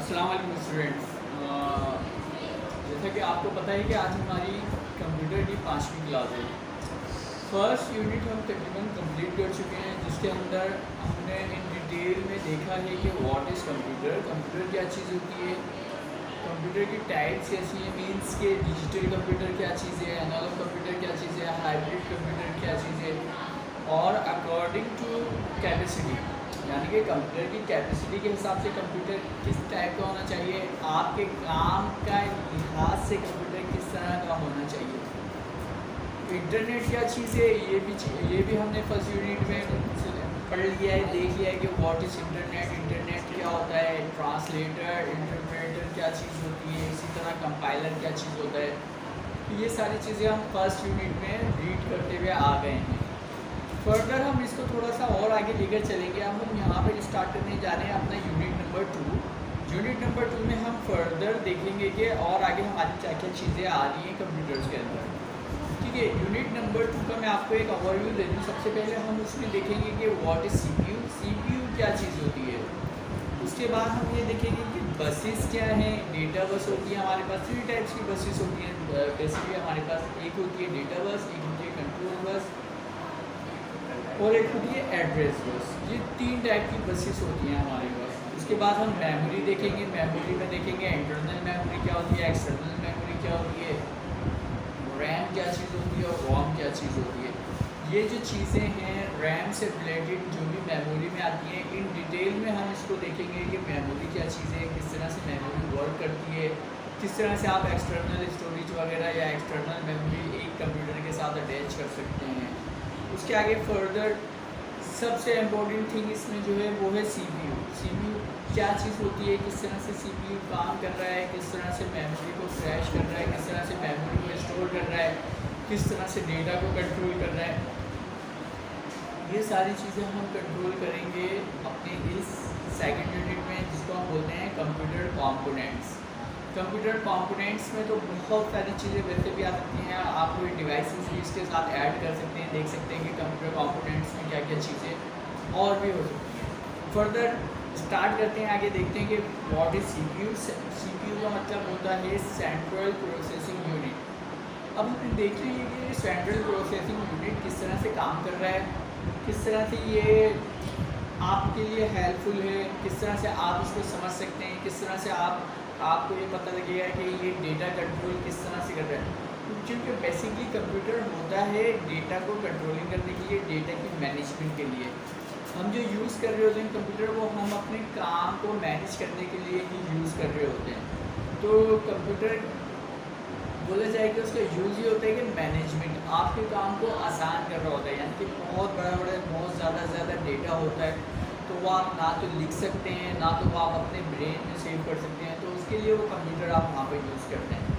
अस्सलाम वालेकुम स्टूडेंट्स। जैसा कि आपको पता है कि आज हमारी कंप्यूटर की 5वीं क्लास है। फर्स्ट यूनिट हम तकरीबन कंप्लीट कर चुके हैं, जिसके अंदर हमने इन डिटेल में देखा है कि व्हाट इज़ कंप्यूटर, कंप्यूटर क्या चीज़ होती है, कंप्यूटर की टाइप्स कैसी है, मीन्स के डिजिटल कंप्यूटर क्या चीज़ है, एनालॉग कंप्यूटर क्या चीज़ है, हाइब्रिड कंप्यूटर क्या चीज़ है, और अकॉर्डिंग टू कैपेसिटी यानी कि कंप्यूटर की कैपेसिटी के हिसाब से कंप्यूटर किस टाइप का होना चाहिए, आपके काम का लिहाज से कंप्यूटर किस तरह का होना चाहिए। इंटरनेट क्या चीज़ है ये भी हमने फर्स्ट यूनिट में पढ़ लिया है, देख लिया है कि व्हाट इज़ इंटरनेट, इंटरनेट क्या होता है, ट्रांसलेटर इंटरप्रेटर क्या चीज़ होती है, इसी तरह कंपाइलर क्या चीज़ होता है। तो ये सारी चीज़ें हम फर्स्ट यूनिट में रीड करते हुए आ गए हैं। फर्दर हम इसको थोड़ा सा और आगे लेकर चलेंगे। अब हम यहाँ पर स्टार्ट करने जा रहे हैं अपना यूनिट नंबर 2। यूनिट नंबर 2 में हम फर्दर देखेंगे कि और आगे हमारी क्या क्या चीज़ें आ रही हैं कंप्यूटर्स के अंदर। ठीक है, यूनिट नंबर 2 का मैं आपको एक ओवरव्यू दे दूँ। सबसे पहले हम उसमें देखेंगे कि व्हाट इज़ सीपीयू, सीपीयू क्या चीज़ होती है। उसके बाद हम ये देखेंगे कि बसेस क्या हैं। डेटा बस होती है हमारे पास, 3 टाइप्स की बसेस होती हैं बेसिकली हमारे पास। एक होती है डेटा बस, एक होती है कंट्रोल बस और एक होती है एड्रेस बस। ये 3 टाइप की बसेस होती हैं हमारे पास। उसके बाद हम मेमोरी देखेंगे। मेमोरी में देखेंगे इंटरनल मेमोरी क्या होती है, एक्सटर्नल मेमोरी क्या होती है, रैम क्या चीज़ होती है और रोम क्या चीज़ होती है। ये जो चीज़ें हैं रैम से रिलेटेड जो भी मेमोरी में आती हैं, इन डिटेल में हम इसको देखेंगे कि मेमोरी क्या चीज़ है, किस तरह से मेमोरी वर्क करती है, किस तरह से आप एक्सटर्नल स्टोरेज वगैरह या एक्सटर्नल मेमोरी एक कंप्यूटर के साथ अटैच कर सकते हैं। उसके आगे फर्दर सबसे इम्पोर्टेंट थिंग इसमें जो है वो है सीपीयू। सीपीयू क्या चीज़ होती है, किस तरह से सीपीयू काम कर रहा है, किस तरह से मेमोरी को क्रैश कर रहा है, किस तरह से मेमोरी को स्टोर कर रहा है, किस तरह से डेटा को कंट्रोल कर रहा है। ये सारी चीज़ें हम कंट्रोल करेंगे अपने इस सेकंड यूनिट में, जिसको हम बोलते हैं कंप्यूटर कंपोनेंट्स। कंप्यूटर कंपोनेंट्स में तो बहुत सारी चीज़ें वैसे भी आ सकती हैं। आप कोई डिवाइसेस भी इसके साथ ऐड कर सकते हैं, देख सकते हैं कि कंप्यूटर कंपोनेंट्स में क्या क्या चीज़ें और भी हो सकती हैं। फर्दर स्टार्ट करते हैं, आगे देखते हैं कि व्हाट इज़ सीपीयू। सीपीयू का मतलब होता है सेंट्रल प्रोसेसिंग यूनिट। अब हम देख लीजिए कि सेंट्रल प्रोसेसिंग यूनिट किस तरह से काम कर रहा है, किस तरह से ये आपके लिए हेल्पफुल है, किस तरह से आप इसको समझ सकते हैं, किस तरह से आपको ये पता लगेगा कि ये डेटा कंट्रोल किस तरह से कर रहा है। क्योंकि बेसिकली कंप्यूटर होता है डेटा को कंट्रोलिंग करने के लिए, डेटा की मैनेजमेंट के लिए। हम जो यूज़ कर रहे होते हैं कंप्यूटर, वो हम अपने काम को मैनेज करने के लिए ही यूज़ कर रहे होते हैं। तो कंप्यूटर बोला जाए कि उसका यूज़ ही होता है कि मैनेजमेंट, आपके काम को आसान कर रहा होता है। यानी कि बहुत बहुत ज़्यादा डेटा होता है, तो वो आप ना तो लिख सकते हैं, ना तो वो आप अपने ब्रेन में सेव कर सकते हैं। तो उसके लिए वो कंप्यूटर आप वहाँ पर यूज़ करते हैं।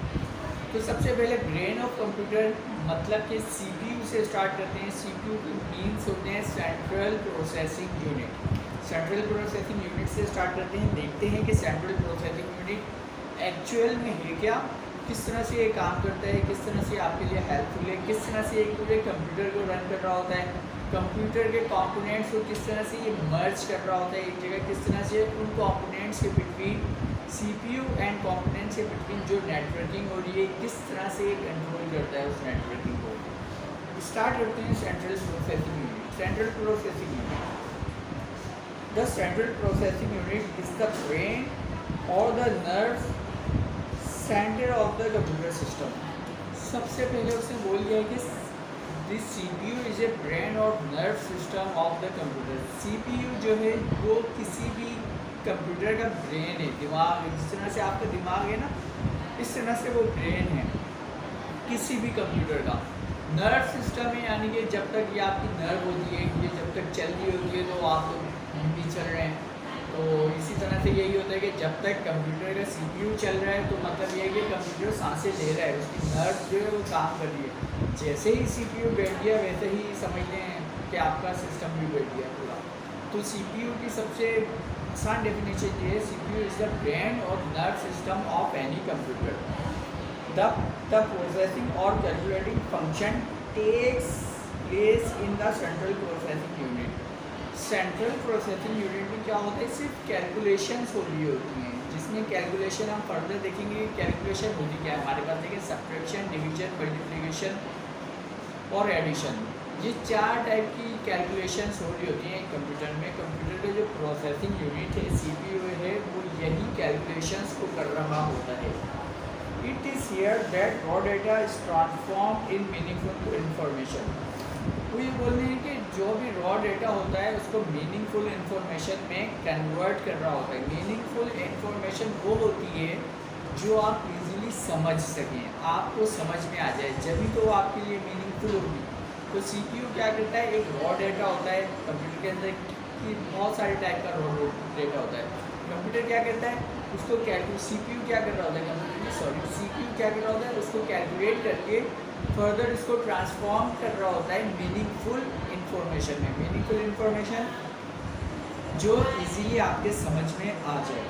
तो सबसे पहले ब्रेन ऑफ कंप्यूटर मतलब कि सीपीयू से स्टार्ट करते हैं। सीपीयू के मीन्स होते हैं central processing unit. Central processing unit से स्टार्ट करते हैं, देखते हैं कि सेंट्रल प्रोसेसिंग यूनिट एक्चुअल में है क्या, किस तरह से ये काम करता है, किस तरह से आपके लिए हेल्पफुल है, किस तरह से एक पूरे कंप्यूटर को रन कर रहा होता है, कंप्यूटर के कंपोनेंट्स को किस तरह से ये मर्ज कर रहा होता है एक जगह, किस तरह से उन कंपोनेंट्स के बिटवीन सीपीयू एंड कंपोनेंट्स के बिटवीन जो नेटवर्किंग हो रही है, किस तरह से ये कंट्रोल करता है उस नेटवर्किंग को। स्टार्ट करते हैं central processing unit. Central processing unit, the central processing unit is the brain और the nerve centre of the computer system. सबसे पहले उसने बोल दिया कि this CPU is a brain और nerve system of the computer. CPU जो है वो किसी भी कंप्यूटर का ब्रेन है, दिमाग। जिस तरह से आपका दिमाग है ना, इस तरह से वो ब्रेन है किसी भी कंप्यूटर का। नर्व सिस्टम है यानी कि जब तक ये आपकी नर्व होती है, ये जब तक चल रही होती है तो आप भी चल रहे हैं। तो इसी तरह से यही होता है कि जब तक कंप्यूटर का सीपीयू चल रहा है तो मतलब ये है कि कंप्यूटर सांसें ले रहा है, उसकी नर्व जो है वो काम कर रही है। जैसे ही सीपीयू बैठ गया वैसे ही समझ लें कि आपका सिस्टम भी बैठ गया पूरा। तो सीपीयू की सबसे आसान डेफिनेशन ये है, सीपीयू इज द ब्रेन और nerve system of any computer. The processing और calculating function takes place in the central processing unit. Central processing unit में क्या होता है, सिर्फ कैलकुलेशंस हो रही होती हैं, जिसमें कैलकुलेशन हम फर्दर देखेंगे कैलकुलेशन होती क्या है। हमारे पास देखिए सब्ट्रैक्शन, डिवीजन, मल्टीप्लिकेशन और एडिशन, ये 4 टाइप की कैलकुलेशंस हो रही होती हैं कंप्यूटर में। कंप्यूटर का जो प्रोसेसिंग यूनिट है CPU है वो यही कैलकुलेशंस को कर रहा होता है। It is here that raw data is transform in meaningful information. वो ये बोल रहे हैं कि जो भी रॉ डेटा होता है उसको मीनिंगफुल इन्फॉर्मेशन में कन्वर्ट कर रहा होता है। मीनिंगफुल इन्फॉर्मेशन वो होती है जो आप इजीली समझ सकें, आपको समझ में आ जाए, जब भी तो वो आपके लिए मीनिंगफुल होगी। तो CPU क्या करता है, एक रॉ डेटा होता है कंप्यूटर के अंदर की बहुत सारे टाइप का रॉ डेटा होता है। कंप्यूटर क्या करता है उसको CPU क्या कर रहा होता है, CPU क्या कर रहा होता है उसको कैलकुलेट करके फर्दर इसको ट्रांसफॉर्म कर रहा होता है मीनिंगफुल इन्फॉर्मेशन में। मीनिंगफुल इन्फॉर्मेशन जो इजीली आपके समझ में आ जाए।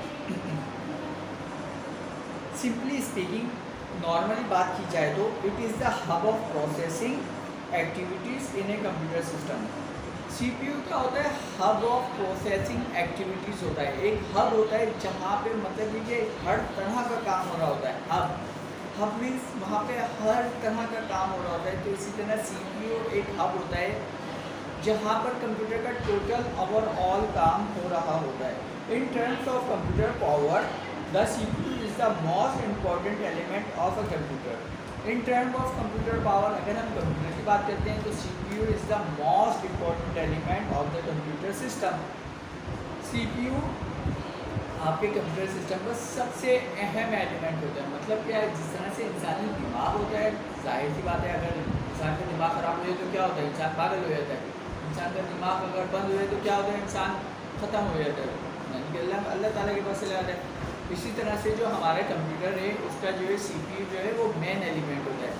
सिंपली स्पीकिंग, नॉर्मली बात की जाए तो it is the hub of processing activities in a computer system. CPU क्या होता है, हब ऑफ प्रोसेसिंग एक्टिविटीज़ होता है। एक हब होता है जहाँ पे मतलब ये हर तरह का काम हो रहा होता है। हब मीन्स वहाँ पे हर तरह का काम हो रहा होता है। तो इसी तरह CPU एक हब होता है जहाँ पर कंप्यूटर का टोटल ओवरऑल काम हो रहा होता है। In terms of computer power the CPU is the most important element of a computer. In term of computer power अगर हम कंप्यूटर की बात करते हैं तो CPU is the most important element of the computer system. CPU आपके computer system का सबसे अहम एलिमेंट होता है। मतलब क्या है, जिस तरह से इंसानी दिमाग होता है, जाहिर सी बात है अगर इंसान का दिमाग ख़राब हो जाए तो क्या होता है, इंसान पागल हो जाता है। इंसान का दिमाग अगर बंद हो जाए तो क्या होता है, इंसान ख़त्म हो जाता है, यानी कि अल्लाह ताला के पास चला जाता है। इसी तरह से जो हमारा कंप्यूटर है उसका जो है CPU जो है वो मेन एलिमेंट होता है।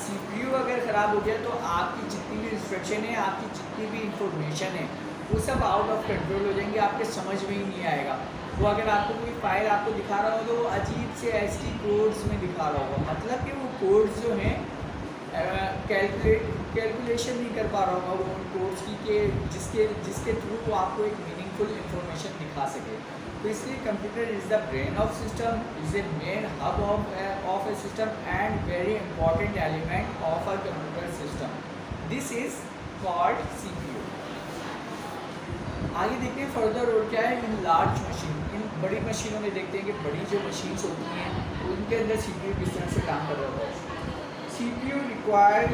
CPU अगर ख़राब हो गया तो आपकी जितनी भी इंस्ट्रक्शन है, आपकी जितनी भी इंफॉर्मेशन है वो सब आउट ऑफ कंट्रोल हो जाएंगे, आपके समझ में ही नहीं आएगा। वो अगर आपको कोई फाइल आपको दिखा रहा हो तो वो अजीब से SD कोड्स में दिखा रहा होगा, मतलब कि वो कोड्स जो हैं कैलकुलेशन नहीं कर पा रहा होगा वो उन कोड्स की के जिसके थ्रू वो आपको एक मीनिंगफुल इन्फॉर्मेशन दिखा सके। तो इसलिए computer is the brain of system, is a main hub of A system and very important element of a computer system. This is called CPU। आगे देखते हैं फर्दर और क्या है। इन लार्ज मशीन, इन बड़ी मशीनों में देखते हैं कि बड़ी जो मशीन्स होती हैं उनके अंदर CPU किस तरह से काम कर रहा होता है। CPU रिक्वायर्ड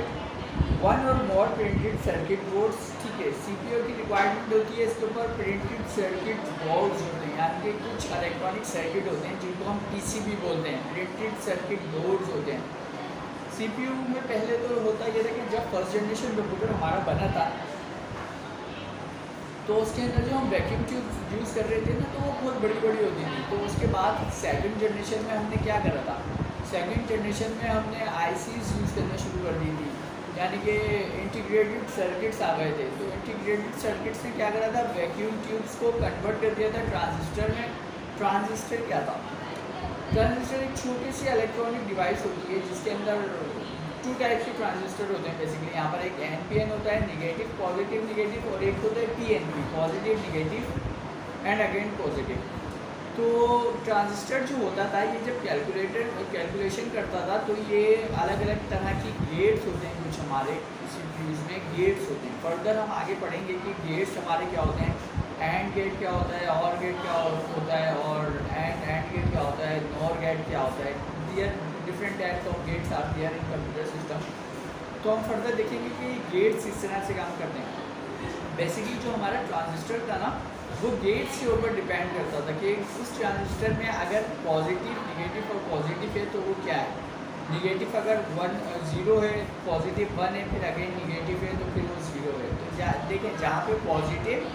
वन और मोर प्रिंटेड सर्किट बोर्ड्स। ठीक है, CPU की रिक्वायरमेंट होती है इसके ऊपर प्रिंटेड सर्किट बोर्ड्स होते हैं, यानी कि कुछ इलेक्ट्रॉनिक सर्किट होते हैं जिनको हम PCB बोलते हैं, प्रिंटेड सर्किट बोर्ड्स होते हैं। CPU में पहले तो होता ये था कि जब फर्स्ट जनरेशन कंप्यूटर हमारा बना था तो उसके अंदर जो हम वैक्यूम ट्यूब यूज़ कर रहे थे ना तो वो बहुत बड़ी बड़ी होती थी। तो उसके बाद सेकंड जनरेशन में हमने क्या करा था, सेकंड जनरेशन में हमने ICs यूज़ करना शुरू कर दी थी, यानी कि इंटीग्रेटेड सर्किट्स आ गए थे। तो इंटीग्रेटेड सर्किट्स ने क्या करा था, वैक्यूम ट्यूब्स को कन्वर्ट कर दिया था ट्रांजिस्टर में। ट्रांजिस्टर क्या था, ट्रांजिस्टर एक छोटी सी इलेक्ट्रॉनिक डिवाइस होती है जिसके अंदर 2 टाइप के ट्रांजिस्टर होते हैं बेसिकली। यहाँ पर एक NPN होता है, नेगेटिव पॉजिटिव नेगेटिव, और एक होता है PNP, positive negative and again positive. तो ट्रांजिस्टर जो होता था ये जब कैलकुलेशन करता था तो ये अलग अलग तरह की गेट्स होते हैं, कुछ हमारे CPUs में गेट्स होते हैं। फर्दर हम आगे पढ़ेंगे कि गेट्स हमारे क्या होते हैं, एंड गेट क्या होता है, और गेट क्या होता है, और एंड गेट क्या होता है, नॉर गेट क्या होता है। There different types of gates are there in computer system. तो हम फर्दर देखेंगे कि गेट्स इस तरह से काम करते हैं। बेसिकली जो हमारा ट्रांजिस्टर था ना वो गेट्स के ऊपर डिपेंड करता था कि उस ट्रांजिस्टर में अगर पॉजिटिव नेगेटिव और पॉजिटिव है तो वो क्या है, नेगेटिव अगर 0 है, पॉजिटिव 1 है, फिर अगेन नेगेटिव है तो फिर वो 0 है। तो देखें जहाँ पे पॉजिटिव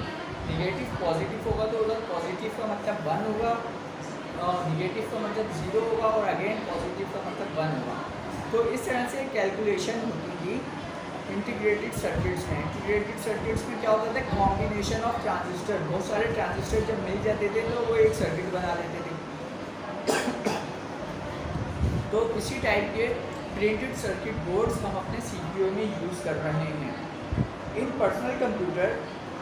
नेगेटिव पॉजिटिव होगा तो उधर पॉजिटिव का मतलब 1 होगा, नेगेटिव का मतलब 0 होगा, और अगेन पॉजिटिव का मतलब 1 होगा। तो इस तरह से कैलकुलेशन होती थी इंटीग्रेटेड सर्किट्स में। इंटीग्रेटेड सर्किट्स में क्या होता था, कॉम्बिनेशन ऑफ ट्रांजिस्टर, बहुत सारे ट्रांजिस्टर जब मिल जाते थे तो वो एक सर्किट बना लेते थे। तो इसी टाइप के प्रिंटेड सर्किट बोर्ड्स हम अपने CPU में यूज़ कर रहे हैं। In personal computer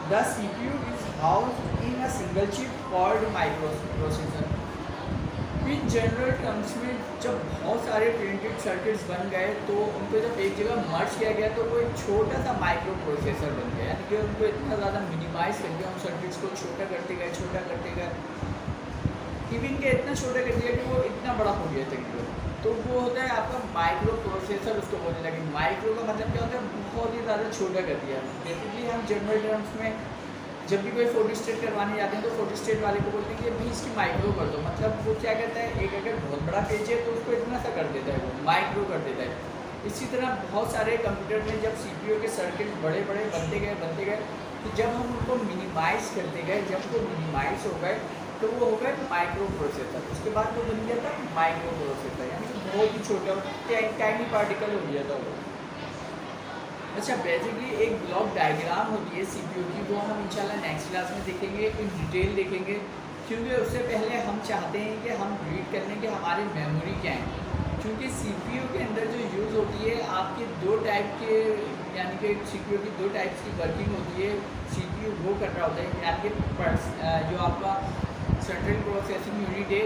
The CPU is housed in a single chip called microprocessor. In general terms में जब बहुत सारे प्रिंटेड सर्किट्स बन गए तो उनको जब एक जगह मर्ज किया गया तो वो एक छोटा सा माइक्रो प्रोसेसर बन गया, यानी कि उनको इतना ज़्यादा मिनिमाइज कर दिया, उन सर्किट्स को छोटा करते गए, इवन के इतना छोटा कर दिया कि वो इतना बड़ा हो गया तकरीबन। तो वो होता है आपका माइक्रो प्रोसेसर, उसको बोलने लगे। माइक्रो का मतलब क्या होता है, बहुत ही ज़्यादा छोटा कर दिया। बेसिकली हम जनरल टर्म्स में जब भी कोई फोटो स्टेट करवाने जाते हैं तो फोटो स्टेट वाले को बोलते हैं कि भाई इसकी माइक्रो कर दो। मतलब वो क्या कहता है, एक अगर बहुत बड़ा पेज है तो उसको इतना सा कर देता है, वो माइक्रो कर देता है। इसी तरह बहुत सारे कंप्यूटर में जब CPU के सर्किट बड़े बड़े बनते गए तो जब हम उनको मिनिमाइज करते गए, जब वो मिनिमाइज हो गए तो वो हो गए माइक्रो प्रोसेसर। उसके बाद वो बन गया था माइक्रो प्रोसेसर, यानी कि बहुत ही छोटा टाइनी पार्टिकल हो गया था वो। अच्छा, बेसिकली एक ब्लॉक डायग्राम होती है CPU की, वो हम इंशाल्लाह नेक्स्ट क्लास में देखेंगे, इन डिटेल देखेंगे, क्योंकि उससे पहले हम चाहते हैं कि हम रीड कर लें कि हमारी मेमोरी क्या है। क्योंकि CPU के अंदर जो यूज़ होती है आपके दो टाइप के, यानी कि CPU की दो टाइप्स की वर्किंग होती है। CPU वो कर रहा होता है, यानी कि जो आपका सेंट्रल प्रोसेसिंग यूनिट है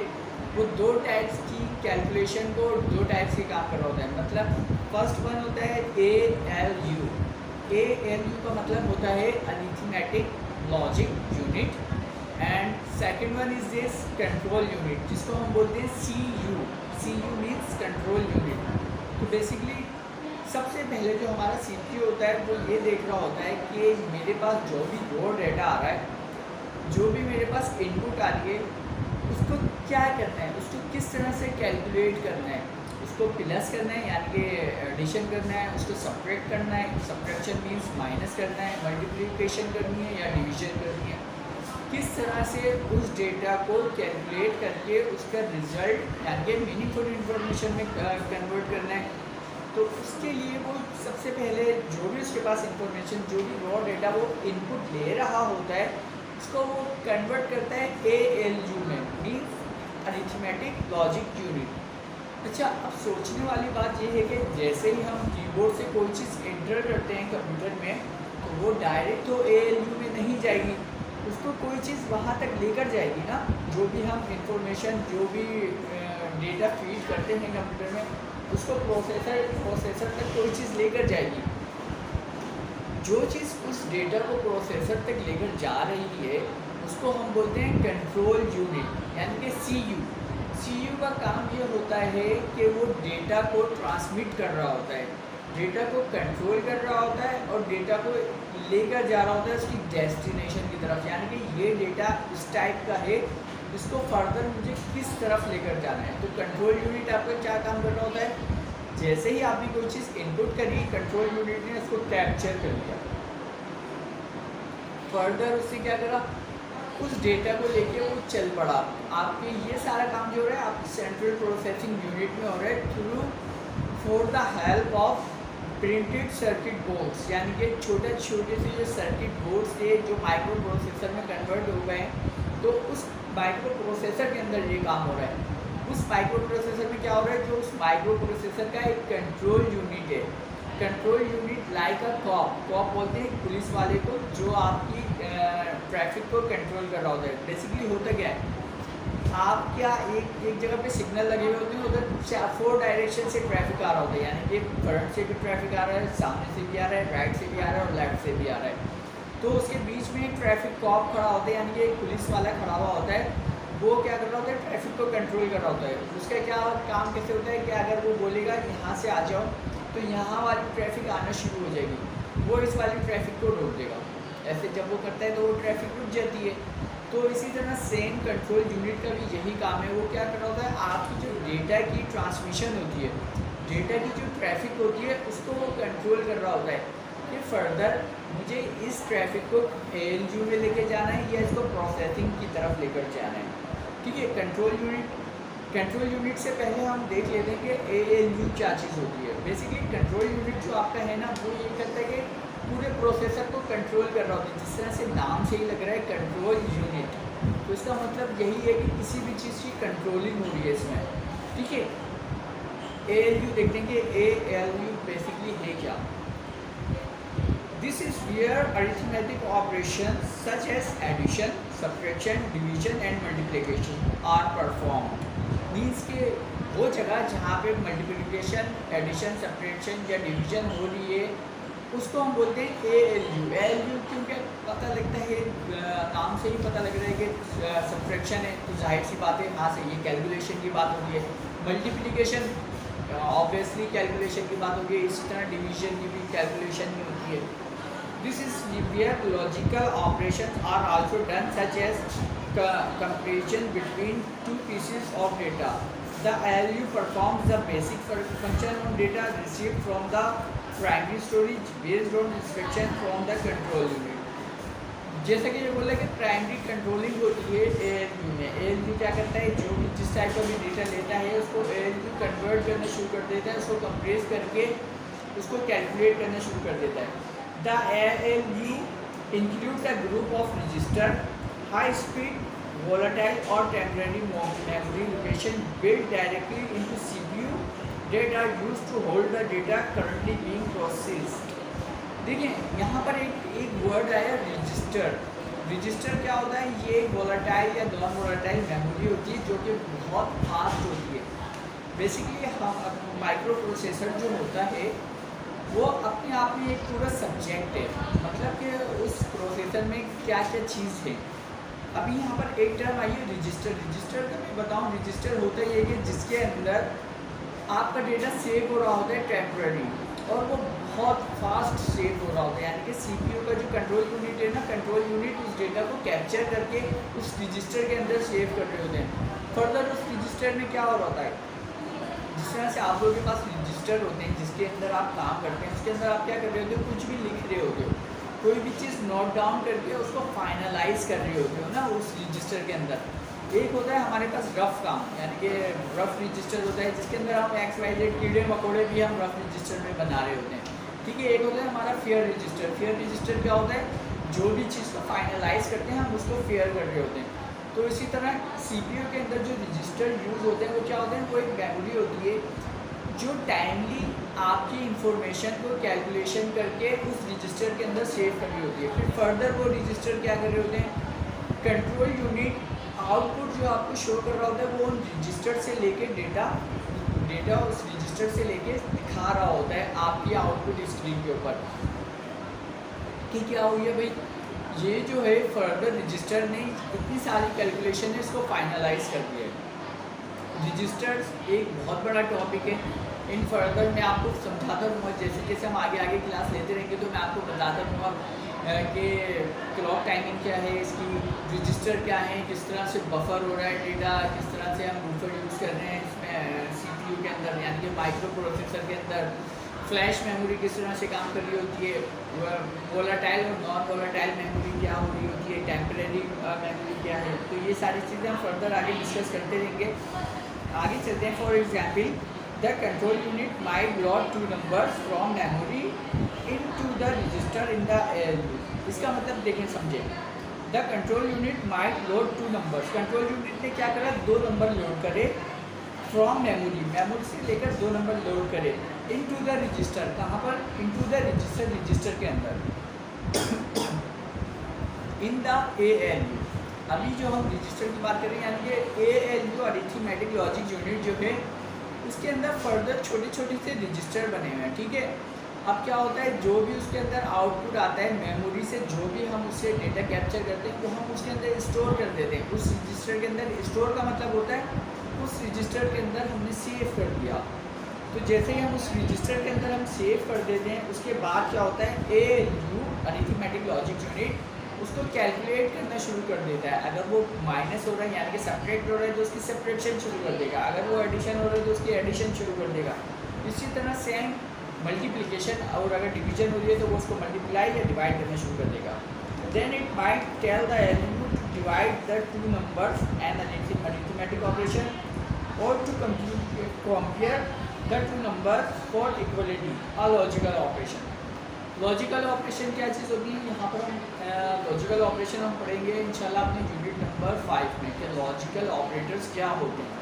वो दो टाइप्स की कैलकुलेशन को दो टाइप्स के काम कर रहा होता है। मतलब फर्स्ट वन होता है ALU। ALU का मतलब होता है arithmetic logic unit, and second one is this control unit, जिसको हम बोलते हैं CU। CU means control unit. तो बेसिकली सबसे पहले जो हमारा CPU होता है वो ये देख रहा होता है कि मेरे पास जो भी रॉ डेटा आ रहा है, जो भी मेरे पास इनपुट आ रही है, उसको क्या करना है, उसको किस तरह से कैलकुलेट करना है। उसको प्लस करना है यानी कि एडिशन करना है, उसको सब्ट्रैक्ट करना है, सब्ट्रैक्शन मीन्स माइनस करना है, मल्टीप्लिकेशन करनी है या डिवीजन करनी है। किस तरह से उस डेटा को कैलकुलेट करके उसका रिजल्ट यानी कि मीनिंगफुल इन्फॉर्मेशन में कन्वर्ट करना है। तो उसके लिए वो सबसे पहले जो भी उसके पास इंफॉर्मेशन, जो भी रॉ डेटा वो इनपुट ले रहा होता है, उसको वो कन्वर्ट करता है ALU में, मीन्स अरिथमेटिक लॉजिक यूनिट। अच्छा, अब सोचने वाली बात ये है कि जैसे ही हम कीबोर्ड से कोई चीज़ एंटर करते हैं कंप्यूटर में, तो वो डायरेक्ट तो ALU में नहीं जाएगी, उसको कोई चीज़ वहाँ तक लेकर जाएगी ना। जो भी हम इंफॉर्मेशन, जो भी डेटा फीड करते हैं कंप्यूटर में, उसको प्रोसेसर तक कोई चीज़ लेकर जाएगी। जो चीज़ उस डेटा को प्रोसेसर तक लेकर जा रही है उसको हम बोलते हैं कंट्रोल यूनिट, यानी कि CU। CU का काम ये होता है कि वो डेटा को ट्रांसमिट कर रहा होता है, डेटा को कंट्रोल कर रहा होता है और डेटा को लेकर जा रहा होता है उसकी डेस्टिनेशन की तरफ। यानी कि ये डेटा इस टाइप का है, इसको फर्दर मुझे किस तरफ लेकर जाना है। तो कंट्रोल यूनिट आपका क्या काम कर रहा होता है, जैसे ही आपने कोई चीज़ इनपुट करी, कंट्रोल यूनिट ने उसको कैप्चर कर लिया, फर्दर उससे क्या करा, उस डेटा को लेके वो चल पड़ा। आपके ये सारा काम जो हो रहा है आपकी सेंट्रल प्रोसेसिंग यूनिट में हो रहा है through for the help of printed circuit boards, यानी कि छोटे छोटे से जो सर्किट बोर्ड्स थे जो माइक्रो प्रोसेसर में कन्वर्ट हो गए, तो उस माइक्रो प्रोसेसर के अंदर ये काम हो रहा है। उस माइक्रो प्रोसेसर में क्या हो रहा है, जो उस माइक्रो प्रोसेसर का एक कंट्रोल यूनिट है। Control unit like a cop बोलते हैं पुलिस वाले को, जो आपकी ट्रैफिक को कंट्रोल कर रहा होता है। बेसिकली होता क्या है, आप क्या एक जगह पे सिग्नल लगे हुए होते हैं, उधर 4 डायरेक्शन से ट्रैफिक आ रहा होता है, यानी कि फ्रंट से भी ट्रैफिक आ रहा है, सामने से भी आ रहा है, राइट से भी आ रहा है और लेफ्ट से भी आ रहा है। तो उसके बीच में एक ट्रैफिक कॉप खड़ा होता है, यानी कि एक पुलिस वाला खड़ा हुआ होता है। वो क्या कर रहा होता है, ट्रैफिक को कंट्रोल कर रहा होता है। उसका क्या काम कैसे होता है कि अगर वो बोलेगा यहाँ से आ जाओ, तो यहाँ वाली ट्रैफिक आना शुरू हो जाएगी, वो इस वाली ट्रैफिक को रोक देगा। ऐसे जब वो करता है तो वो ट्रैफिक रुक जाती है। तो इसी तरह सेम कंट्रोल यूनिट का भी यही काम है। वो क्या कर रहा होता है, आपकी जो डेटा की ट्रांसमिशन होती है, डेटा की जो ट्रैफिक होती है, उसको वो कंट्रोल कर रहा होता है कि फर्दर मुझे इस ट्रैफिक को ALU में लेके जाना है या इसको प्रोसेसिंग की तरफ लेकर जाना है। ठीक है, कंट्रोल यूनिट से पहले हम देख लेते हैं कि ALU क्या चीज़ होती है। बेसिकली कंट्रोल यूनिट जो आपका है ना, वो ये करता है कि पूरे प्रोसेसर को कंट्रोल कर रहा होता है। जिस तरह से नाम से ही लग रहा है कंट्रोल यूनिट, तो इसका मतलब यही है कि किसी भी चीज़ की कंट्रोलिंग हो रही है इसमें। ठीक है, ALU देखते हैं कि ALU बेसिकली है क्या। This is where arithmetic operations such as addition, subtraction, division and multiplication are performed. Means के वो जगह जहाँ पे मल्टीप्लिकेशन, एडिशन, सब्ट्रैक्शन या डिवीजन हो रही है उसको हम बोलते हैं ALU। ALU क्योंकि पता लगता है, नाम से ही पता लग रहा है कि सब्ट्रैक्शन है, तो जाहिर सी बात है हाँ से ये कैलकुलेशन की बात होती है। मल्टीप्लिकेशन ऑब्वियसली कैलकुलेशन की बात होगी, इसी तरह डिवीजन की भी कैलकुलेशन ही होती है। This is where logical operations are also done, such as comparison between two pieces of data. The ALU performs the basic function on data received from the primary storage based on instruction from the control unit. जैसा कि ये बोला कि primary controlling होती है ALU में। ALU क्या करता है, जो भी जिस टाइप का भी डेटा लेता है उसको ALU कन्वर्ट करना शुरू कर देता है, उसको कंप्रेस करके उसको कैलकुलेट करना शुरू कर देता है। The ALU includes a group of register, high-speed, volatile or temporary memory location built directly into CPU that are used to hold the data currently being processed. देखिए यहाँ पर एक वर्ड आया रजिस्टर। रजिस्टर क्या होता है, ये एक वोलाटाइल या नॉन वोलाटाइल मेमोरी होती है जो कि बहुत फास्ट होती है। बेसिकली हम माइक्रो प्रोसेसर जो होता है वो अपने आप में एक पूरा सब्जेक्ट है, मतलब कि उस प्रोसेसर में क्या क्या चीज़ है। अभी यहाँ पर एक टर्म आई है रजिस्टर। रजिस्टर का मैं बताऊँ, रजिस्टर होता ही है कि जिसके अंदर आपका डेटा सेव हो रहा होता है टेम्पररी, और वो बहुत फास्ट सेव हो रहा होता है, यानी कि CPU का जो कंट्रोल यूनिट है ना, कंट्रोल यूनिट उस डेटा को कैप्चर करके उस रजिस्टर के अंदर सेव कर रहे होते हैं। फर्दर उस रजिस्टर में क्या हो रहा होता है, जिस तरह से आप लोगों के पास रजिस्टर होते हैं जिसके अंदर आप काम करते हैं, उसके अंदर आप क्या कर रहे होते हो, कुछ भी लिख रहे होते हो, कोई भी चीज़ नोट डाउन करके उसको फाइनलाइज कर रहे होते हो ना उस रजिस्टर के अंदर। एक होता है हमारे पास रफ काम, यानी कि रफ रजिस्टर होता है जिसके अंदर हम XYZ कीड़े मकोड़े भी हम रफ रजिस्टर में बना रहे होते हैं, ठीक है। एक होता है हमारा फेयर रजिस्टर। फेयर रजिस्टर क्या होता है, जो भी चीज़ को फाइनलाइज करते हैं हम उसको फेयर कर रहे होते हैं। तो इसी तरह CPU के अंदर जो रजिस्टर यूज़ होते हैं वो क्या होते हैं, वो एक मेमोरी होती है जो टाइमली आपकी इंफॉर्मेशन को कैलकुलेशन करके उस रजिस्टर के अंदर सेव कर रही होती है। फिर फर्दर वो रजिस्टर क्या कर रहे होते हैं, कंट्रोल यूनिट आउटपुट जो आपको शो कर रहा होता है वो उन रजिस्टर से लेके डेटा उस रजिस्टर से लेके दिखा रहा होता है आपकी आउटपुट स्क्रीन के ऊपर कि क्या हुई है भाई, ये जो है फर्दर रजिस्टर ने इतनी सारी कैलकुलेशन है इसको फाइनलाइज कर दिया है। रजिस्टर्स एक बहुत बड़ा टॉपिक है, इन फर्दर मैं आपको समझाता रहूँगा, जैसे जैसे हम आगे आगे क्लास लेते रहेंगे तो मैं आपको बताता रहूँगा कि क्लॉक टाइमिंग क्या है इसकी, रजिस्टर क्या है, किस तरह से बफर हो रहा है डेटा, किस तरह से हम बफर यूज़ कर रहे हैं इसमें CPU के अंदर, यानी कि माइक्रो प्रोसेसर के अंदर फ्लैश मेमोरी किस तरह से काम कर रही होती है, वोलाटाइल और नॉन वोलाटाइल मेमोरी क्या हो रही होती है, टेम्परेरी मेमोरी क्या है। तो ये सारी चीज़ें हम फर्दर आगे डिस्कस करते रहेंगे। आगे चलते हैं। For example, the control unit might load 2 numbers from memory into the register in the ALU। इसका मतलब देखें समझें, the control unit might load 2 numbers. Control unit ने क्या करा, 2 नंबर लोड करे फ्रॉम मेमोरी से लेकर 2 नंबर लोड करे इनटू द रजिस्टर। कहाँ पर, इनटू द रजिस्टर के अंदर इन द ALU। अभी जो हम रजिस्टर की बात कर रहे हैं, यानी कि ALU अरिथमेटिक लॉजिक यूनिट जो है उसके अंदर फर्दर छोटे छोटे से रजिस्टर बने हुए हैं, ठीक है। अब क्या होता है, जो भी उसके अंदर आउटपुट आता है मेमोरी से, जो भी हम उससे डेटा कैप्चर करते हैं वो हम उसके अंदर स्टोर कर देते हैं। उस रजिस्टर के अंदर स्टोर का मतलब होता है उस रजिस्टर के अंदर हमने सेव कर दिया। तो जैसे ही हम उस रजिस्टर के अंदर हम सेव कर देते हैं, उसके बाद क्या होता है, ALU अरिथमेटिक लॉजिक यूनिट उसको कैलकुलेट करना शुरू कर देता है। अगर वो माइनस हो रहा है यानी कि सब्ट्रैक्ट हो रहा है तो उसकी सब्ट्रैक्शन शुरू कर देगा, अगर वो एडिशन हो रहा है तो उसकी एडिशन शुरू कर देगा। इसी तरह सेम मल्टीप्लिकेशन, और अगर डिवीजन हो रही है तो वो उसको मल्टीप्लाई या डिवाइड करना शुरू कर देगा। Then it might tell the ALU to divide the 2 numbers an arithmetic operation और to compare the 2 numbers for equality, a logical operation. Logical operation क्या चीज़ होती है, यहाँ पर हम लॉजिकल ऑपरेशन हम पढ़ेंगे इंशाल्लाह अपने यूनिट नंबर 5 में कि लॉजिकल ऑपरेटर्स क्या होते हैं।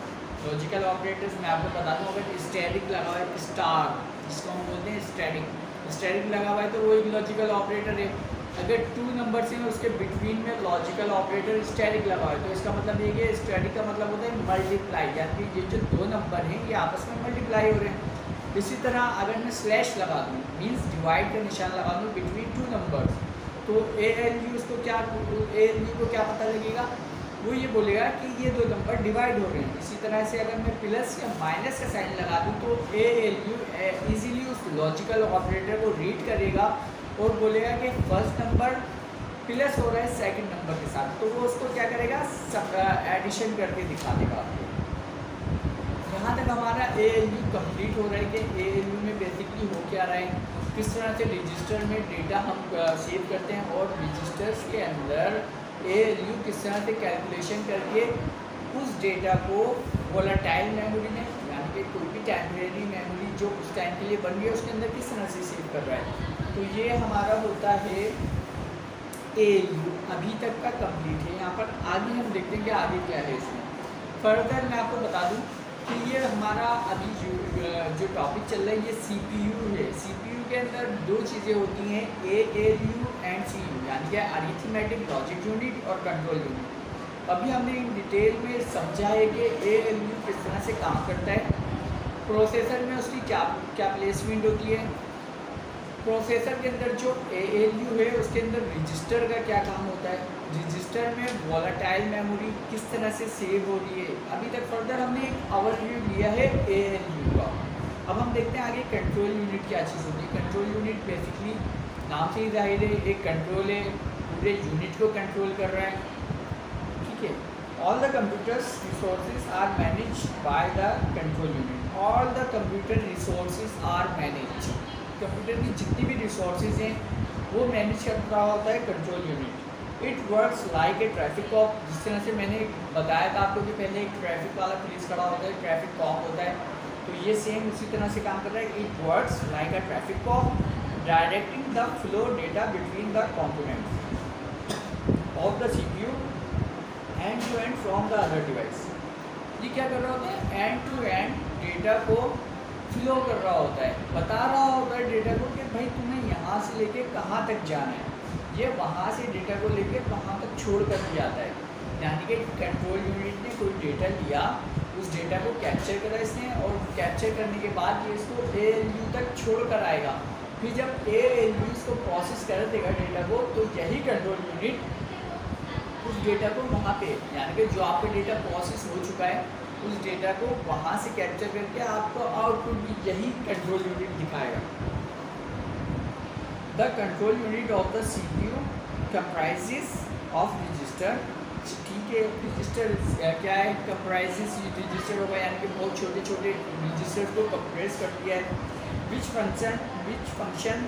लॉजिकल ऑपरेटर्स मैं आपको बता दूँ, अगर स्टैटिक लगा है स्टार, जिसको हम बोलते हैं स्टैटिक, स्टैटिक लगा हुआ है तो वो एक लॉजिकल ऑपरेटर है। अगर 2 नंबर्स हैं उसके बिटवीन में लॉजिकल ऑपरेटर स्टैटिक लगा हुआ है तो इसका मतलब ये कि स्टैटिक का मतलब होता है मल्टीप्लाई, यानी कि ये जो 2 नंबर हैं ये आपस में मल्टीप्लाई हो रहे हैं। इसी तरह अगर मैं स्लैश लगा दूँ, मीन्स डिवाइड का निशान लगा दूँ बिटवीन 2 नंबर्स, तो ALU को क्या पता लगेगा, वो ये बोलेगा कि ये 2 नंबर डिवाइड हो रहे हैं। इसी तरह से अगर मैं प्लस या माइनस का साइन लगा दूँ तो ALU ईजिली उस लॉजिकल ऑपरेटर को रीड करेगा और बोलेगा कि फर्स्ट नंबर प्लस हो रहा है सेकंड नंबर के साथ, तो वो उसको क्या करेगा, एडिशन करके दिखा देगा। यहाँ तक हमारा ALU कंप्लीट हो रहा है कि ALU में बेसिकली हो क्या रहा है, किस तरह से रजिस्टर में डेटा हम सेव करते हैं और रजिस्टर्स के अंदर ALU किस तरह से कैलकुलेशन करके उस डेटा को वोलेटाइल मेमोरी में, यानी कि कोई भी टेम्परेरी मेमोरी जो उस टाइम के लिए बन गई है उसके अंदर किस तरह से सेव कर रहा है। तो ये हमारा होता है ALU, अभी तक का कंप्लीट है। यहाँ पर आगे हम देखते हैं कि आगे क्या है इसमें। फर्दर मैं आपको बता दूँ कि ये हमारा अभी जो टॉपिक चल रहा है ये CPU है। CPU के अंदर 2 चीज़ें होती हैं, ALU एंड CU, यानी कि अरिथमेटिक लॉजिक यूनिट और कंट्रोल यूनिट। अभी हमने इन डिटेल में समझा है कि ALU किस तरह से काम करता है, प्रोसेसर में उसकी क्या प्लेसमेंट होती है, प्रोसेसर के अंदर जो ALU है उसके अंदर रजिस्टर का क्या काम होता है, रजिस्टर में वोलेटाइल मेमोरी किस तरह से सेव हो रही है। अभी तक फर्दर हमने एक ओवरव्यू लिया है ALU का। अब हम देखते हैं आगे कंट्रोल यूनिट क्या चीज़ होती है। कंट्रोल यूनिट बेसिकली नाम से ही जाहिर है एक कंट्रोल है, पूरे यूनिट को कंट्रोल कर रहा है, ठीक है। All the computers resources are manage by the control unit. All the computer resources are manage, computer की जितनी भी रिसोर्सेज हैं वो मैनेज कर रहा होता है control unit. It works like a traffic cop, जिस तरह से मैंने बताया था आपको कि पहले एक ट्रैफिक वाला पुलिस खड़ा होता है, ट्रैफिक कॉप होता है, तो ये सेम उसी तरह से काम कर रहा है। It works like a traffic cop directing the flow data between the components of the CPU and to and from the other device. ये क्या कर रहा होता है, एंड टू एंड डेटा को फ्लो कर रहा होता है, बता रहा होता है डेटा को कि भाई तुम्हें यहाँ से लेके कहाँ तक जाना है, ये वहाँ से डेटा को लेके वहाँ तक छोड़ कर दिया जाता है। यानी कि कंट्रोल यूनिट ने कोई डेटा लिया, उस डेटा को कैप्चर करा इसने और कैप्चर करने के बाद ये इसको ALU तक छोड़ कर आएगा। फिर जब ALU इसको प्रोसेस कर देगा डेटा को, तो यही कंट्रोल यूनिट उस डेटा को वहाँ पे, यानी कि जो आपका डेटा प्रोसेस हो चुका है उस डेटा को वहाँ से कैप्चर करके आपको आउटपुट भी यही कंट्रोल यूनिट दिखाएगा। The control unit of the CPU comprises of register, ठीक है। रजिस्टर क्या है, कंप्राइजेस रजिस्टर होगा, यानी कि बहुत छोटे छोटे रजिस्टर को कंप्रेस कर दिया है। Which function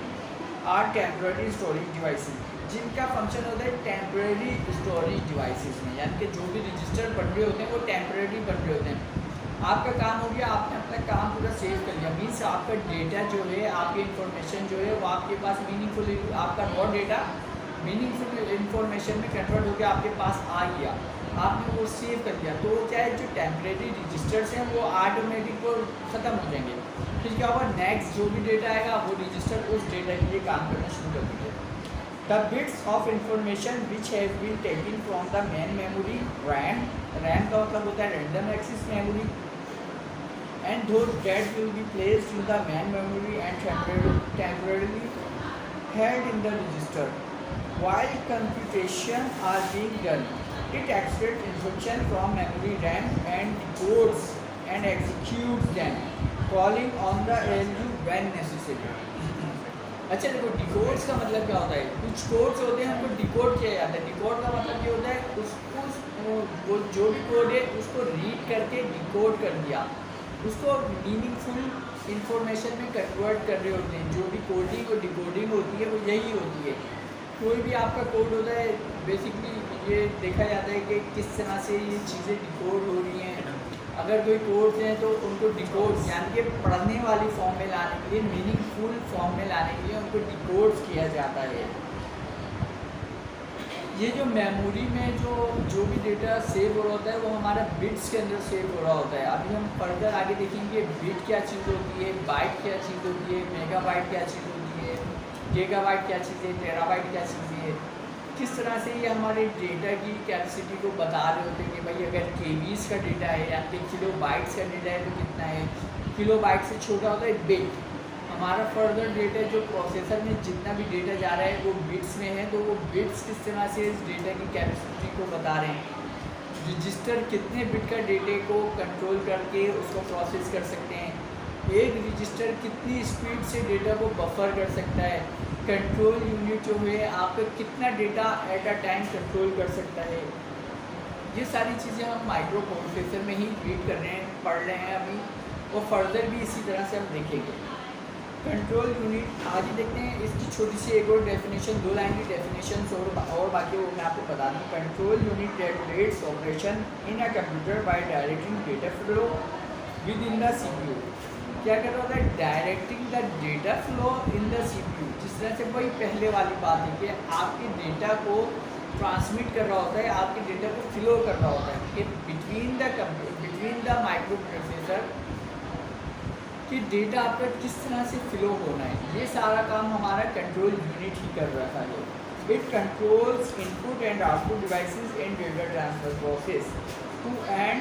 are temporary storage devices, जिनका फंक्शन होता है टेम्परेरी स्टोरेज डिवाइसेस में, यानी कि जो भी रजिस्टर बन रहे होते हैं वो टेम्परेरी बन रहे होते हैं। आपका काम हो गया, आपने अपना काम पूरा सेव कर लिया, मीन्स आपका डेटा जो है, आपकी इन्फॉर्मेशन जो है वो आपके पास मीनिंगफुल, आपका रॉ डेटा मीनिंगफुल इन्फॉर्मेशन में कन्वर्ट होकर आपके पास आ गया, आपने वो सेव कर दिया। तो क्या है, जो टेम्परेरी रजिस्टर्स हैं वो ऑटोमेटिक वो ख़त्म हो जाएंगे। फिर क्या होगा, नेक्स्ट जो भी डेटा आएगा वो रजिस्टर उस डेटा के लिए काम करना शुरू कर देंगे। The bits of information which has been taken from the main memory RAM का मतलब होता है random access memory, and those that will be placed in the main memory and temporarily held in the register while computation are being done. It extracts instruction from memory RAM and decodes and executes them, calling on the ALU when necessary. अच्छा देखो, डिकोड्स का मतलब क्या होता है, कुछ codes होते हैं उनको डिकोड किया जाता है। डिकोड का मतलब ये होता है उसको जो भी कोड है उसको रीड करके डिकोड कर दिया, उसको मीनिंगफुल इंफॉर्मेशन में कन्वर्ट कर रहे होते हैं। जो भी कोडिंग और डिकोडिंग होती है वो यही होती है। कोई भी आपका कोड होता है बेसिकली ये देखा जाता है कि किस तरह से ये चीज़ें डिकोड हो रही हैं। अगर कोई कोड्स हैं तो उनको डिकोड यानी कि पढ़ने वाली फॉर्म में लाने के लिए, मीनिंगफुल फॉर्म में लाने के लिए उनको डिकोड किया जाता है। ये जो मेमोरी में जो भी डेटा सेव हो रहा होता है वो हमारा बिट्स के अंदर सेव हो रहा होता है। अभी हम फर्दर आगे देखेंगे बिट क्या चीज़ होती है, बाइट क्या चीज़ होती है, मेगाबाइट क्या चीज़ होती है, गीगाबाइट क्या चीज़ है, टेराबाइट क्या चीज़ है, किस तरह से ये हमारे डेटा की कैपेसिटी को बता रहे होते हैं कि भाई अगर केबीज का डेटा है या फिर किलो बाइट्स का डेटा है तो कितना है, किलो बाइट से छोटा होता है बिट। हमारा फर्दर डेटा जो प्रोसेसर में जितना भी डेटा जा रहा है वो बिट्स में है, तो वो बिट्स किस तरह से इस डेटा की कैपेसिटी को बता रहे हैं। रजिस्टर कितने बिट का डेटे को कंट्रोल करके उसको प्रोसेस कर सकते हैं, एक रजिस्टर कितनी स्पीड से डेटा को बफर कर सकता है, कंट्रोल यूनिट जो है आपका कितना data at a time control कर सकता है। ये सारी चीज़ें हम माइक्रो प्रोसेसर में ही रीड कर रहे हैं, पढ़ रहे हैं अभी, और फर्दर भी इसी तरह से हम देखेंगे। कंट्रोल यूनिट आगे देखते हैं, इसकी छोटी सी एक और डेफिनेशन, 2 लाइन की डेफिनेशन और बाकी वो मैं आपको बता दूँ। Control unit regulates operation in a computer bye directing data flow with in the CPU। क्या कर रहा होता है, directing the data flow in the CPU। जिस तरह से वही पहले वाली बात है कि आपके डेटा को ट्रांसमिट कर रहा होता है, आपके डेटा को फ्लो कर रहा होता है कि बिटवीन द माइक्रो प्रोसेसर कि डेटा आपका किस तरह से फ्लो होना है, ये सारा काम हमारा कंट्रोल यूनिट ही कर रहा है। It controls input and output devices and data transfer process to and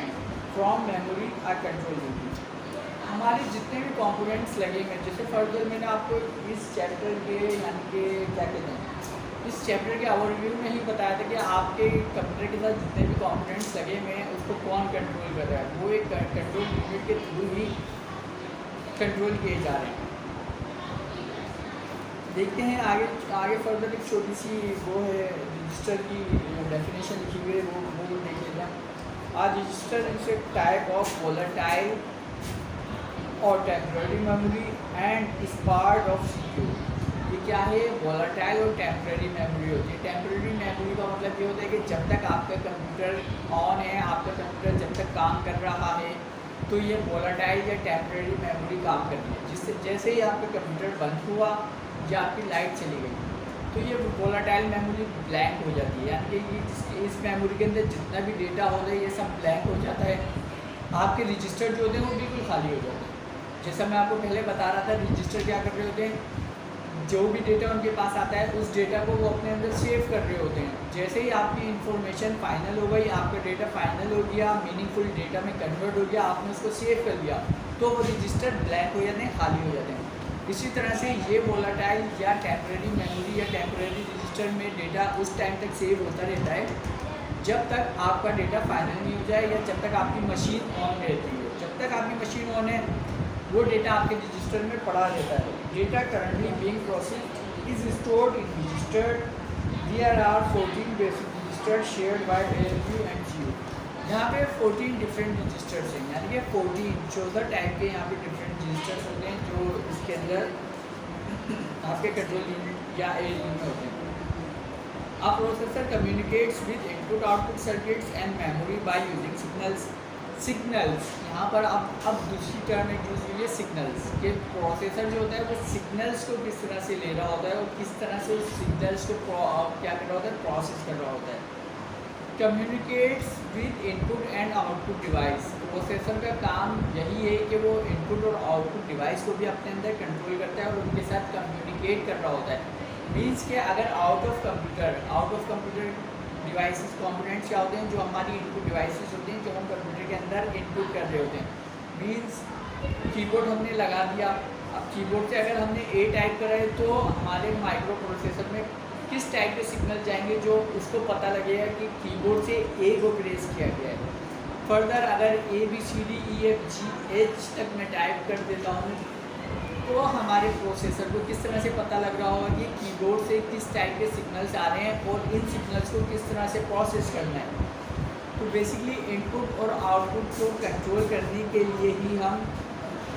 from memory ah control unit. हमारे जितने भी कंपोनेंट्स लगेंगे, जैसे फर्दर मैंने आपको इस चैप्टर के यानी कि क्या कहते हैं, इस चैप्टर के ओवरव्यू में ही बताया था कि आपके कंप्यूटर के साथ जितने भी कंपोनेंट्स लगे हुए हैं उसको कौन कंट्रोल कर रहा है, वो एक कंट्रोल यूनिट के थ्रू ही कंट्रोल किए जा रहे हैं। देखते हैं आगे फर्दर एक छोटी सी वो है रजिस्टर की डेफिनेशन लिखी हुई है, वो देख लेते हैं। आज register is a type of volatile और टेम्पररी मेमोरी एंड इस पार्ट ऑफ CPU। ये क्या है, वोलेटाइल और टेम्पररी मेमोरी होती है। टेम्पररी मेमोरी का मतलब ये होता है कि जब तक आपका कंप्यूटर ऑन है, आपका कंप्यूटर जब तक काम कर रहा है, तो ये वोलेटाइल या टेम्पररी मेमोरी काम करती है। जिससे जैसे ही आपका कंप्यूटर बंद हुआ या आपकी लाइट चली गई तो ये वोलेटाइल मेमोरी ब्लैंक हो जाती है, यानी कि इस मेमोरी के अंदर जितना भी डेटा होता है ये सब ब्लैंक हो जाता है। आपके रजिस्टर जो होते हैं वो बिल्कुल खाली हो जाते हैं। जैसा मैं आपको पहले बता रहा था, रजिस्टर क्या कर रहे होते हैं, जो भी डेटा उनके पास आता है उस डेटा को वो अपने अंदर सेव कर रहे होते हैं। जैसे ही आपकी इन्फॉर्मेशन फाइनल हो गई, आपका डेटा फाइनल हो गया, मीनिंगफुल डेटा में कन्वर्ट हो गया, आपने उसको सेव कर लिया, तो वो रजिस्टर ब्लैंक हो जाते हैं, खाली हो जाते हैं। इसी तरह से ये वोलेटाइल या टेम्परेरी मेमोरी या टेम्परेरी रजिस्टर में डेटा उस टाइम तक सेव होता रहता है जब तक आपका डेटा फाइनल नहीं हो जाए या जब तक आपकी मशीन ऑन रहती है। जब तक आपकी मशीन ऑन है वो डेटा आपके रजिस्टर में पड़ा रहता है। Data currently being processed is stored in register. There are 14 basic register shared by ALU and GU। यहाँ पे 14 डिफरेंट रजिस्टर्स हैं, यानी कि 14 टाइप के यहाँ पे डिफरेंट रजिस्टर्स होते हैं जो इसके अंदर आपके कंट्रोल यूनिट या ALU में होते हैं। A processor communicates with input output circuits and memory by using signals. यहाँ पर अब दूसरी टर्म एक यूज़ हुई है सिग्नल्स के। प्रोसेसर जो होता है वो सिग्नल्स को किस तरह से ले रहा होता है और किस तरह से उस सिग्नल्स को क्या कर रहा होता है, प्रोसेस कर रहा होता है। Communicates with input and output device. Processor का काम यही है कि वो इनपुट और आउटपुट डिवाइस को भी अपने अंदर कंट्रोल करता है और उनके साथ कम्युनिकेट कर रहा होता है। मीन्स के अगर out of computer devices components क्या होते हैं, जो हमारी इनपुट डिवाइसेस होती हैं जो हम कंप्यूटर के अंदर इनपुट कर रहे होते हैं। मीन्स कीबोर्ड हमने लगा दिया, अब कीबोर्ड से अगर हमने A टाइप करा है तो हमारे माइक्रो प्रोसेसर में किस टाइप के सिग्नल जाएंगे जो उसको पता लगेगा कि कीबोर्ड से A को प्रेस किया गया है। फर्दर अगर ABCDEFGH तक मैं टाइप कर देता हूँ तो हमारे प्रोसेसर को किस तरह से पता लग रहा होगा कि कीबोर्ड से किस टाइप के सिग्नल्स आ रहे हैं और इन सिग्नल्स को किस तरह से प्रोसेस करना है। तो बेसिकली इनपुट और आउटपुट को कंट्रोल करने के लिए ही हम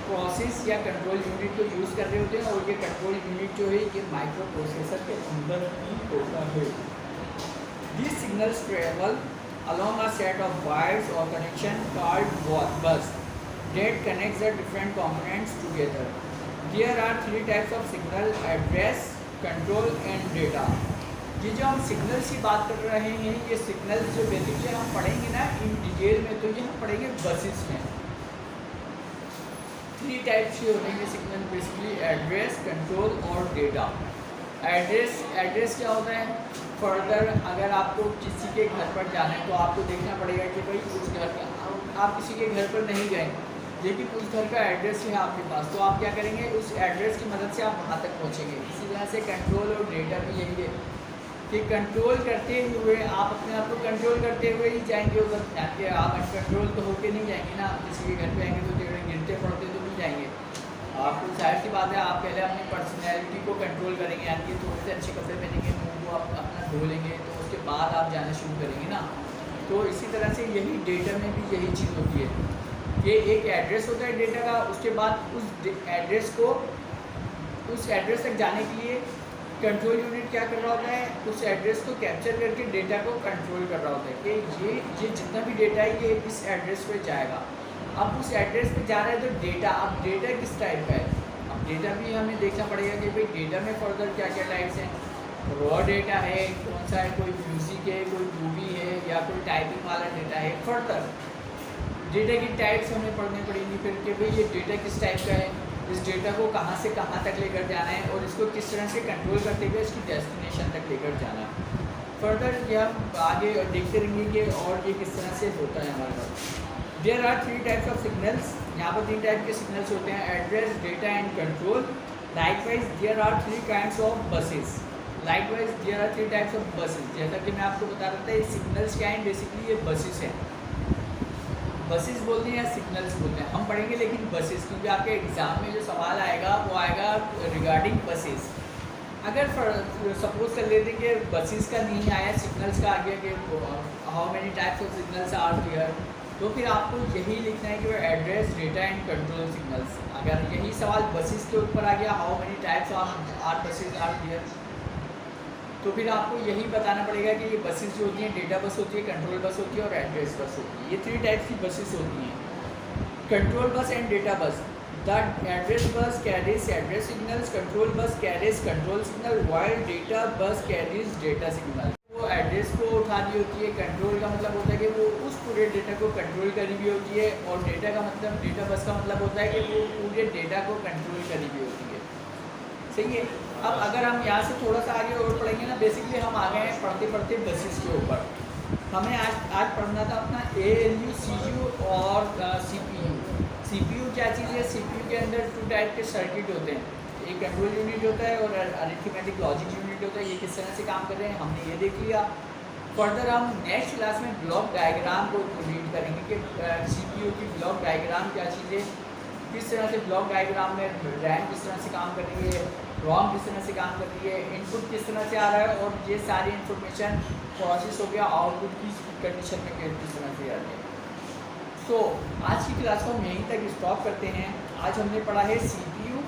प्रोसेस या कंट्रोल यूनिट को यूज़ कर रहे होते हैं और ये कंट्रोल यूनिट जो है ये माइक्रो प्रोसेसर के अंदर ही होता है। This signals travel along a set of wires or connection called bus that connects the different components together. There are 3 types of signal: address, control and data. ये जो हम सिग्नल्स की बात कर रहे हैं, ये सिग्नल्स जो बेसिकली हम पढ़ेंगे ना इन डिटेल में, तो ये हम पढ़ेंगे बसेस में। 3 टाइप्स के होंगे सिग्नल बेसिकली: एड्रेस, कंट्रोल और डेटा। एड्रेस क्या होता है? फर्दर अगर आपको किसी के घर पर जाना है तो आपको देखना पड़ेगा कि भाई उस घर का, आप किसी के घर पर नहीं गए लेकिन उस घर का एड्रेस है आपके पास, तो आप क्या करेंगे? उस एड्रेस की मदद से आप वहाँ तक पहुँचेंगे। इसी तरह से कंट्रोल और डेटा भी यही है कि कंट्रोल करते हुए आप अपने आप को कंट्रोल करते हुए ही जाएंगे उधर, जाके आप कंट्रोल तो होके नहीं जाएंगे ना। किसी के घर पे आएंगे तो गिरते पड़ते तो नहीं जाएंगे। आपको जाहिर सी बात है, आप पहले अपनी पर्सनैलिटी को कंट्रोल करेंगे, यानी कि थोड़े से अच्छे कपड़े पहनेंगे, मुँह को आप अपना धो लेंगे, तो उसके बाद आप जाना शुरू करेंगे ना। तो इसी तरह से यही डेटा में भी यही चीज़ होती है। ये एक एड्रेस होता है डेटा का, उसके बाद उस एड्रेस तक जाने के लिए कंट्रोल यूनिट क्या कर रहा होता है? उस एड्रेस को कैप्चर करके डेटा को कंट्रोल कर रहा होता है कि ये जितना भी डेटा है ये इस एड्रेस पे जाएगा। अब उस एड्रेस पे जा रहा है तो डेटा, अब डेटा किस टाइप का है? अब डेटा भी हमें देखना पड़ेगा कि भाई डेटा में फर्दर क्या क्या टाइप्स हैं। रॉ डेटा है, कौन सा है, कोई म्यूज़िक है, कोई मूवी है, या कोई टाइपिंग वाला डेटा है। फर्दर डेटा की टाइप्स हमें पढ़नी पड़ेंगी फिर कि भाई ये डेटा किस टाइप का है, इस डेटा को कहाँ से कहाँ तक लेकर जाना है और इसको किस तरह से कंट्रोल करते हुए इसकी डेस्टिनेशन तक लेकर जाना है। फर्दर ये हम आगे देखते रहेंगे कि और ये किस तरह से होता है हमारे पास। There are 3 types of signals, यहाँ पर 3 टाइप के सिग्नल्स होते हैं, address, data and control. Likewise there are 3 kinds of buses. Likewise there are 3 types of buses. जैसा कि मैं आपको बता रहा था, ये सिग्नल्स क्या हैं? बेसिकली ये बसेस हैं। बसेस बोलते हैं या सिग्नल्स बोलते हैं, हम पढ़ेंगे लेकिन बसेस, क्योंकि आपके एग्ज़ाम में जो सवाल आएगा वो आएगा रिगार्डिंग बसेस। अगर सपोज कर लेते कि बसेस का नहीं आया, सिग्नल्स का आ गया कि how many types of signals are there, तो फिर आपको यही लिखना है कि वो address, data and control signals. अगर यही सवाल बसेस के ऊपर आ गया, how many types of are buses are there, तो फिर आपको यही बताना पड़ेगा कि ये बसेस जो होती हैं, डेटा बस होती है, कंट्रोल बस होती है और एड्रेस बस होती है। ये 3 टाइप्स की बसेस होती हैं, control bus and data bus. The address bus carries address signals, control bus carries control signal, while data bus carries data signal. वो एड्रेस को उठा दी होती है, कंट्रोल का मतलब होता है कि वो उस पूरे डेटा को कंट्रोल करी हुई होती है, और डेटा का मतलब, डेटा बस का मतलब होता है कि वो पूरे डेटा को कंट्रोल करी हुई होती है। सही है। अब अगर हम यहाँ से थोड़ा सा आगे और पढ़ेंगे ना, बेसिकली हम आ गए हैं पढ़ते पढ़ते बसेस के ऊपर। हमें आज पढ़ना था अपना ALU, CU और CPU। CPU क्या चीज़ है? CPU के अंदर 2 टाइप के सर्किट होते हैं, एक कंट्रोल यूनिट होता है और अरिथमेटिक लॉजिक यूनिट होता है। ये किस तरह से काम कर रहे हैं हमने ये देख लिया। फर्दर हम नेक्स्ट क्लास में ब्लॉक डायग्राम को रीड करेंगे कि CPU की ब्लॉक डायग्राम क्या चीज़ है, किस तरह से ब्लॉक डायग्राम में रैम किस तरह से काम कर रही है, रॉम किस तरह से काम कर रही है, इनपुट किस तरह से आ रहा है, और ये सारी इन्फॉर्मेशन प्रोसेस हो गया आउटपुट की कंडीशन में किस तरह से आती है। सो आज की क्लास को हम यहीं तक स्टॉप करते हैं। आज हमने पढ़ा है CPU,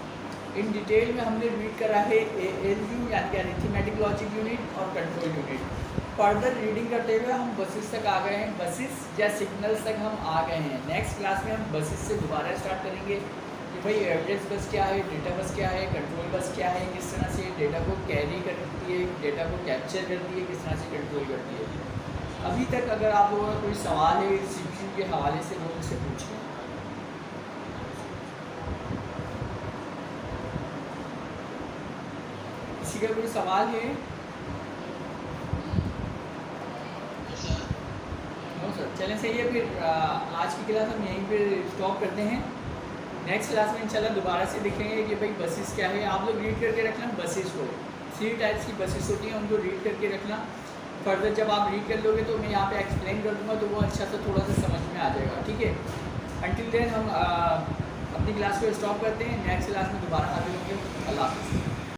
इन डिटेल में हमने रीड करा है ALU यानी कि अरिथमेटिक लॉजिक यूनिट और कंट्रोल यूनिट। फर्दर रीडिंग करते हुए हम बसेस तक आ गए हैं, बसेस या सिग्नल्स तक हम आ गए हैं। नेक्स्ट क्लास में हम बसेस से दोबारा स्टार्ट करेंगे कि भाई एड्रेस बस क्या है, डेटा बस क्या है, कंट्रोल बस क्या है, किस तरह से डेटा को कैरी करती है, डेटा को कैप्चर करती है, किस तरह से कंट्रोल करती है। अभी तक अगर आप लोगों का कोई सवाल है CPU के हवाले से, वो मुझसे पूछें। किसी का कोई सवाल है? सर चलें, सही है। फिर आज की क्लास हम यहीं पे स्टॉप करते हैं। नेक्स्ट क्लास में इंशाल्लाह दोबारा से देखेंगे कि भाई बसेस क्या है। आप लोग रीड करके रखना बसेस को, 3 टाइप्स की बसेस होती हैं, उनको रीड करके रखना। फर्दर जब आप रीड कर लोगे तो मैं यहाँ पे एक्सप्लेन कर दूँगा, तो वो अच्छा सा थोड़ा सा समझ में आ जाएगा। ठीक है, अंटिल देन हम अपनी क्लास को स्टॉप करते हैं। नेक्स्ट क्लास में दोबारा